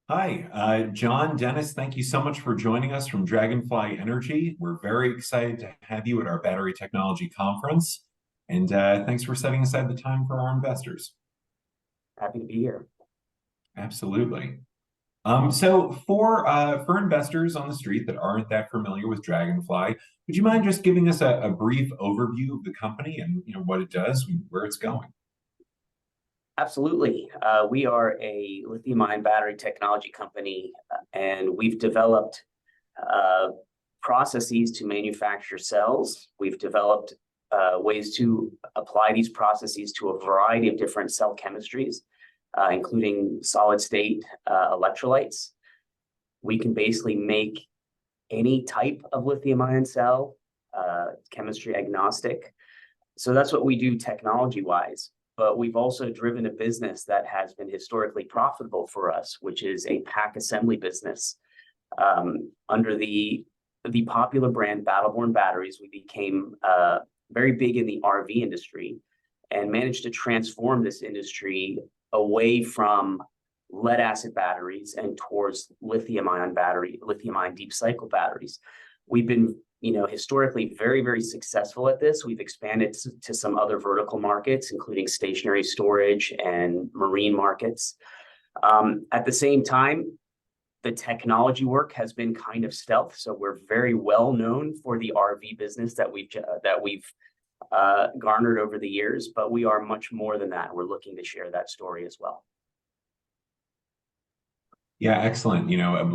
Hi, John, Dennis, thank you so much for joining us from Dragonfly Energy. We're very excited to have you at our battery technology conference. And thanks for setting aside the time for our investors. Happy to be here. Absolutely. So for investors on the street that aren't that familiar with Dragonfly, would you mind just giving us a brief overview of the company and what it does and where it's going? Absolutely. We are a lithium-ion battery technology company, and we've developed uh, processes to manufacture cells. We've developed ways to apply these processes to a variety of different cell chemistries, including solid-state electrolytes. We can basically make any type of lithium-ion cell, chemistry agnostic. So that's what we do technology-wise. But we've also driven a business that has been historically profitable for us, which is a pack assembly business. Under the popular brand Battleborn Batteries, we became very big in the RV industry and managed to transform this industry away from lead acid batteries and towards lithium-ion deep cycle batteries. We've been historically very, very successful at this. We've expanded to some other vertical markets, including stationary storage and marine markets. At the same time, the technology work has been kind of stealth. So we're very well known for the RV business that we've garnered over the years, but we are much more than that. We're looking to share that story as well. Yeah, excellent.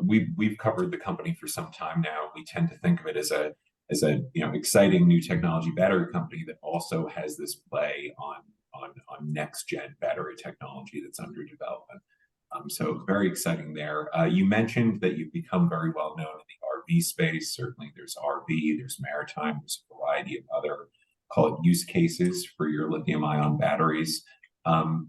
We've covered the company for some time now. We tend to think of it as a exciting new technology battery company that also has this play on next gen battery technology that's under development. So very exciting there. You mentioned that you've become very well known in the RV space. Certainly, there's RV, there's maritime, there's a variety of other call it use cases for your lithium ion batteries.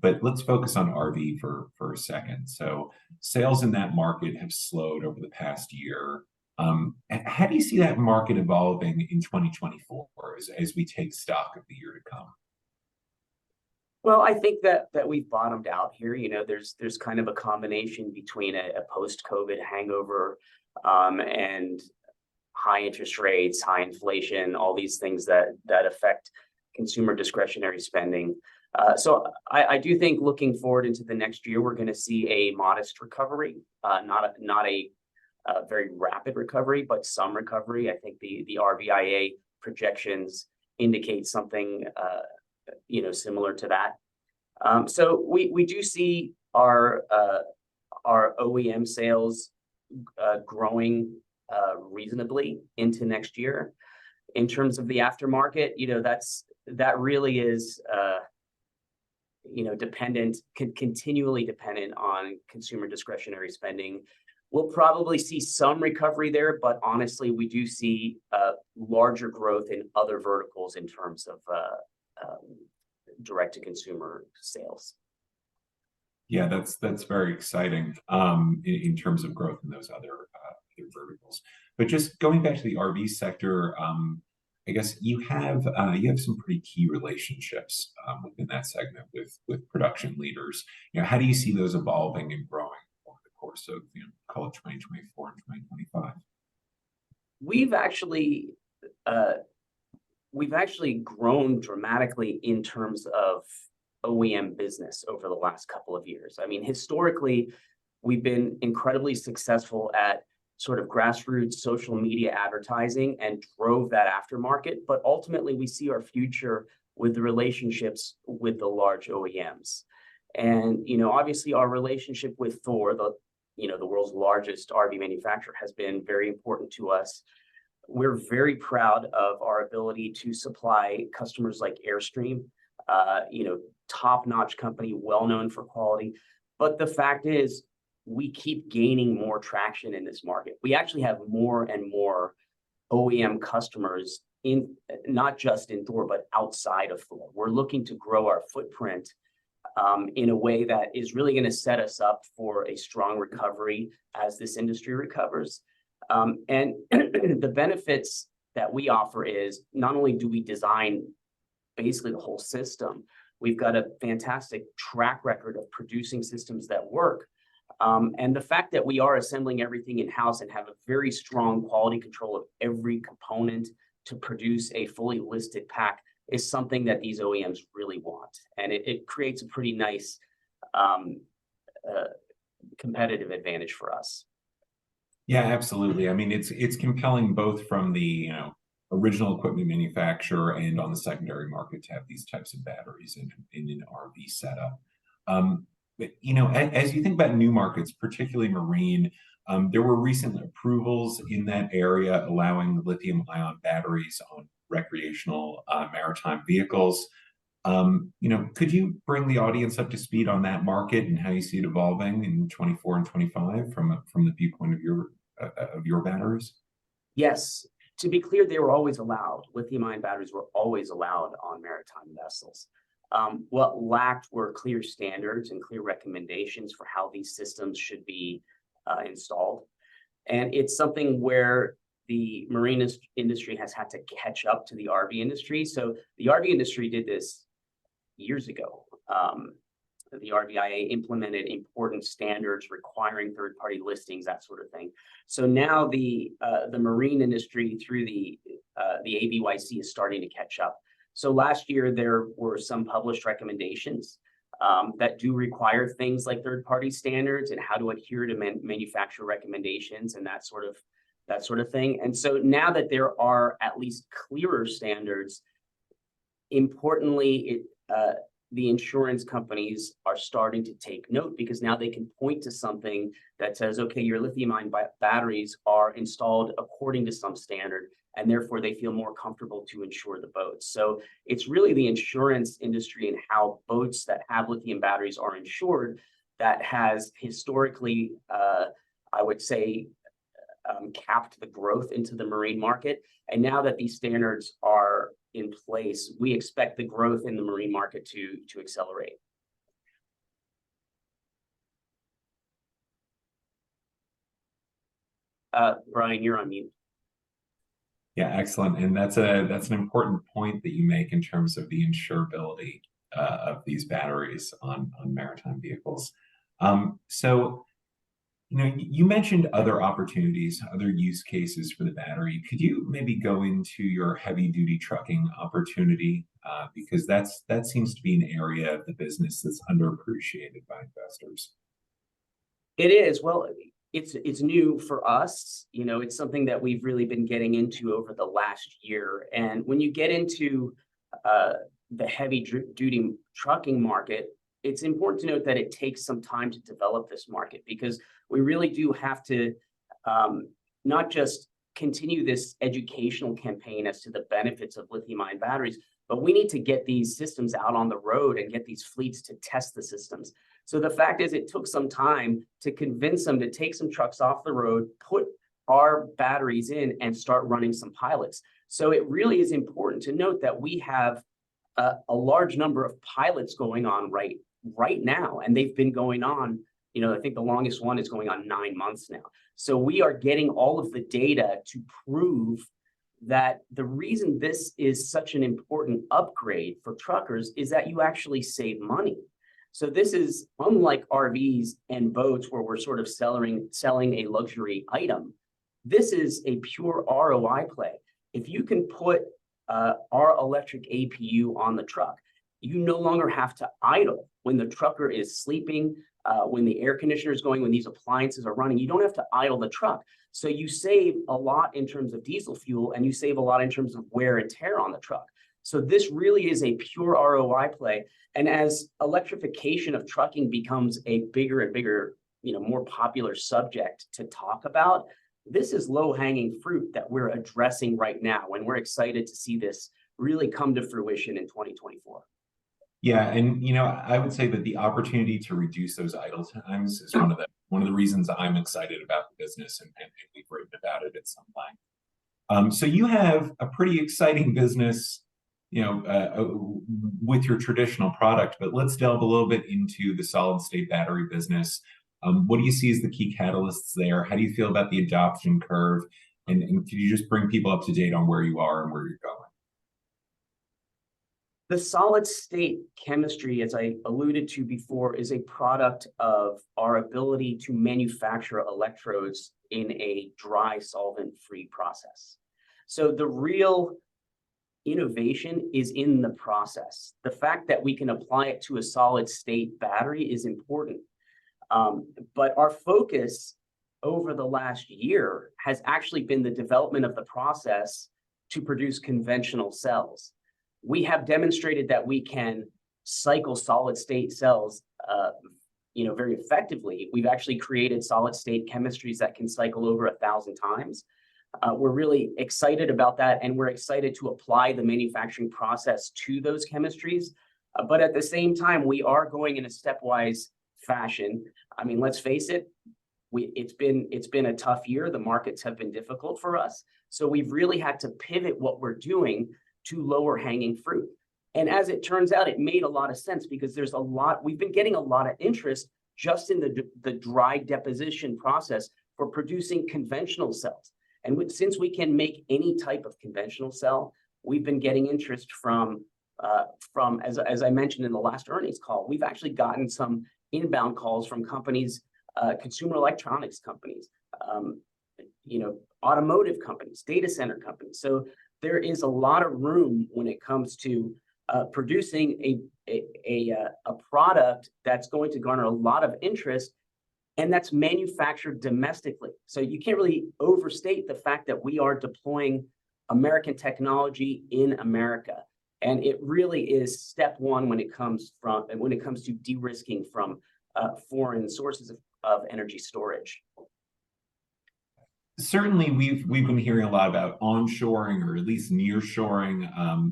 But let's focus on RV for a second. So sales in that market have slowed over the past year. How do you see that market evolving in 2024 as we take stock of the year to come? Well, I think that we've bottomed out here. There's kind of a combination between a post-COVID hangover and high interest rates, high inflation, all these things that affect consumer discretionary spending. So I do think looking forward into the next year, we're going to see a modest recovery, not a very rapid recovery, but some recovery. I think the RVIA projections indicate something similar to that. So we do see our OEM sales growing reasonably into next year. In terms of the aftermarket, that really is continually dependent on consumer discretionary spending. We'll probably see some recovery there, but honestly, we do see larger growth in other verticals in terms of direct-to-consumer sales. Yeah, that's very exciting in terms of growth in those other verticals. But just going back to the RV sector, I guess you have some pretty key relationships within that segment with production leaders. How do you see those evolving and growing over the course of call it 2024 and 2025? We've actually grown dramatically in terms of OEM business over the last couple of years. I mean, historically, we've been incredibly successful at sort of grassroots social media advertising and drove that aftermarket. But ultimately, we see our future with the relationships with the large OEMs. And, obviously our relationship with Thor, the world's largest RV manufacturer, has been very important to us. We're very proud of our ability to supply customers like Airstream, top-notch company, well known for quality. But the fact is, we keep gaining more traction in this market. We actually have more and more OEM customers in not just in Thor, but outside of Thor. We're looking to grow our footprint in a way that is really going to set us up for a strong recovery as this industry recovers. And the benefits that we offer is not only do we design basically the whole system, we've got a fantastic track record of producing systems that work. And the fact that we are assembling everything in-house and have a very strong quality control of every component to produce a fully listed pack is something that these OEMs really want. And it creates a pretty nice competitive advantage for us. Yeah, absolutely. I mean, it's compelling both from the original equipment manufacturer and on the secondary market to have these types of batteries in an RV setup. But as you think about new markets, particularly marine, there were recent approvals in that area allowing lithium-ion batteries on recreational maritime vehicles. Could you bring the audience up to speed on that market and how you see it evolving in 24 and 25 from the viewpoint of your batteries? Yes. To be clear, they were always allowed. Lithium-ion batteries were always allowed on maritime vessels. What lacked were clear standards and clear recommendations for how these systems should be installed. And it's something where the marine industry has had to catch up to the RV industry. So the RV industry did this years ago. The RVIA implemented important standards requiring third-party listings, that sort of thing. So now the marine industry through the ABYC is starting to catch up. So last year there were some published recommendations that do require things like third-party standards and how to adhere to manufacturer recommendations and that sort of thing. And so now that there are at least clearer standards, importantly, the insurance companies are starting to take note because now they can point to something that says, okay, your lithium-ion batteries are installed according to some standard, and therefore they feel more comfortable to insure the boats. So it's really the insurance industry and how boats that have lithium batteries are insured that has historically, I would say, capped the growth into the marine market. And now that these standards are in place, we expect the growth in the marine market to accelerate. Brian, you're on mute. Yeah, excellent. And that's an important point that you make in terms of the insurability of these batteries on maritime vehicles. So you mentioned other opportunities, other use cases for the battery. Could you maybe go into your heavy-duty trucking opportunity? Because that seems to be an area of the business that's underappreciated by investors. It is. Well, it's new for us. It's something that we've really been getting into over the last year. And when you get into the heavy-duty trucking market, it's important to note that it takes some time to develop this market because we really do have to not just continue this educational campaign as to the benefits of lithium-ion batteries, but we need to get these systems out on the road and get these fleets to test the systems. So the fact is it took some time to convince them to take some trucks off the road, put our batteries in and start running some pilots. So it really is important to note that we have a large number of pilots going on right now, and they've been going on, I think the longest one is going on 9 months now. So we are getting all of the data to prove that the reason this is such an important upgrade for truckers is that you actually save money. So this is unlike RVs and boats where we're sort of selling a luxury item. This is a pure ROI play. If you can put our electric APU on the truck, you no longer have to idle when the trucker is sleeping, when the air conditioner is going, when these appliances are running. You don't have to idle the truck. So you save a lot in terms of diesel fuel, and you save a lot in terms of wear and tear on the truck. So this really is a pure ROI play. And as electrification of trucking becomes a bigger and bigger, more popular subject to talk about, this is low-hanging fruit that we're addressing right now, and we're excited to see this really come to fruition in 2024. Yeah, and I would say that the opportunity to reduce those idle times is one of the reasons I'm excited about the business, and we've written about it at some time. So you have a pretty exciting business, with your traditional product, but let's delve a little bit into the solid-state battery business. What do you see as the key catalysts there? How do you feel about the adoption curve? And could you just bring people up to date on where you are and where you're going? The solid state chemistry, as I alluded to before, is a product of our ability to manufacture electrodes in a dry solvent-free process. So the real innovation is in the process. The fact that we can apply it to a solid state battery is important. But our focus over the last year has actually been the development of the process to produce conventional cells. We have demonstrated that we can cycle solid state cells very effectively. We've actually created solid state chemistries that can cycle over 1,000 times. We're really excited about that, and we're excited to apply the manufacturing process to those chemistries. But at the same time, we are going in a stepwise fashion. I mean, let's face it, it's been a tough year. The markets have been difficult for us. So we've really had to pivot what we're doing to lower hanging fruit. And as it turns out, it made a lot of sense because we've been getting a lot of interest just in the dry deposition process for producing conventional cells. And since we can make any type of conventional cell, we've been getting interest from as I mentioned in the last earnings call, we've actually gotten some inbound calls from companies, consumer electronics companies, automotive companies, data center companies. So there is a lot of room when it comes to producing a product that's going to garner a lot of interest, and that's manufactured domestically. So you can't really overstate the fact that we are deploying American technology in America. And it really is step one when it comes to de-risking from foreign sources of energy storage. Certainly, we've been hearing a lot about onshoring or at least nearshoring.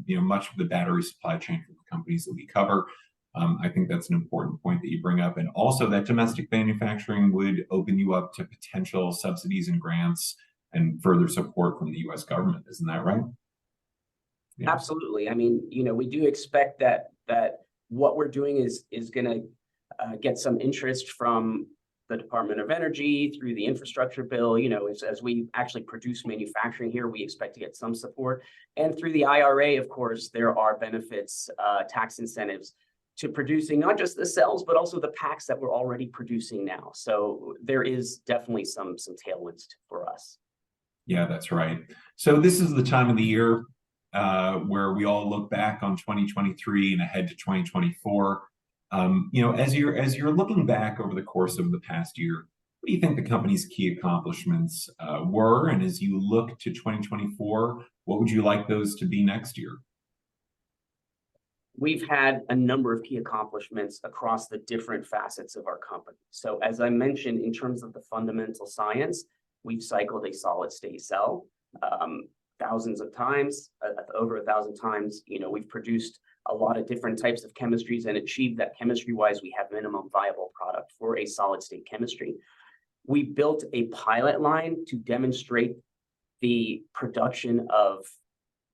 Much of the battery supply chain for the companies that we cover. I think that's an important point that you bring up, and also that domestic manufacturing would open you up to potential subsidies and grants and further support from the U.S. government. Isn't that right? Yeah. Absolutely. I mean, we do expect that what we're doing is going to get some interest from the Department of Energy through the infrastructure bill. As we actually produce manufacturing here, we expect to get some support. And through the IRA, of course, there are benefits, tax incentives to producing not just the cells, but also the packs that we're already producing now. So there is definitely some tailwinds for us. Yeah, that's right. So this is the time of the year where we all look back on 2023 and ahead to 2024. As you're looking back over the course of the past year, what do you think the company's key accomplishments were? And as you look to 2024, what would you like those to be next year? We've had a number of key accomplishments across the different facets of our company. So as I mentioned, in terms of the fundamental science, we've cycled a solid state cell thousands of times, over 1,000 times. We've produced a lot of different types of chemistries and achieved that chemistry-wise, we have minimum viable product for a solid state chemistry. We built a pilot line to demonstrate the production of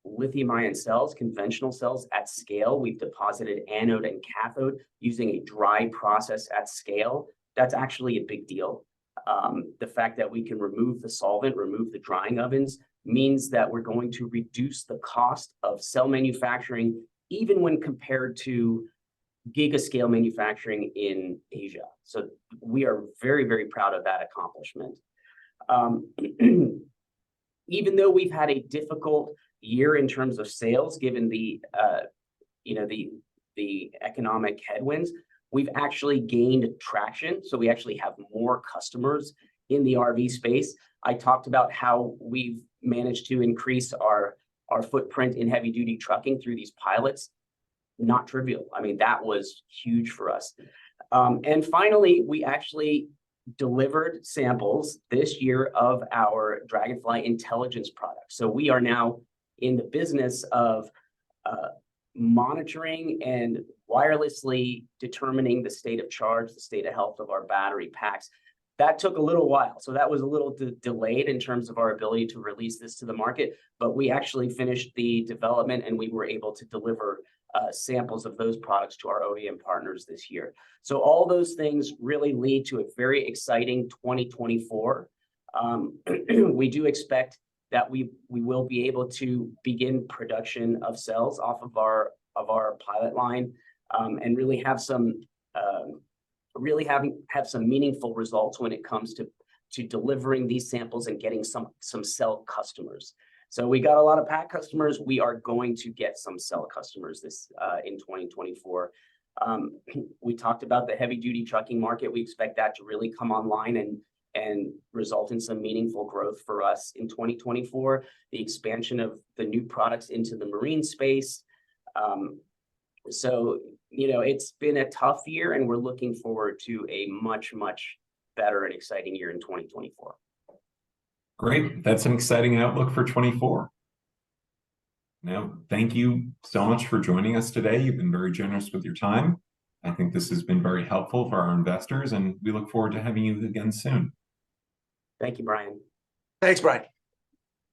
lithium-ion cells, conventional cells at scale. We've deposited anode and cathode using a dry process at scale. That's actually a big deal. The fact that we can remove the solvent, remove the drying ovens, means that we're going to reduce the cost of cell manufacturing, even when compared to gigascale manufacturing in Asia. So we are very, very proud of that accomplishment. Even though we've had a difficult year in terms of sales, given the economic headwinds, we've actually gained traction. So we actually have more customers in the RV space. I talked about how we've managed to increase our footprint in heavy duty trucking through these pilots. Not trivial. I mean, that was huge for us. And finally, we actually delivered samples this year of our Dragonfly intelligence product. So we are now in the business of monitoring and wirelessly determining the state of charge, the state of health of our battery packs. That took a little while. So that was a little delayed in terms of our ability to release this to the market, but we actually finished the development and we were able to deliver samples of those products to our OEM partners this year. So all those things really lead to a very exciting 2024. We do expect that we will be able to begin production of cells off of our our pilot line, and really have some meaningful results when it comes to delivering these samples and getting some cell customers. So we got a lot of pack customers. We are going to get some cell customers this in 2024. We talked about the heavy duty trucking market. We expect that to really come online and result in some meaningful growth for us in 2024. The expansion of the new products into the marine space. So, you know, it's been a tough year, and we're looking forward to a much, much better and exciting year in 2024. Great. That's an exciting outlook for 24. Now, thank you so much for joining us today. You've been very generous with your time. I think this has been very helpful for our investors, and we look forward to having you again soon. Thank you, Brian. Thanks, Brian.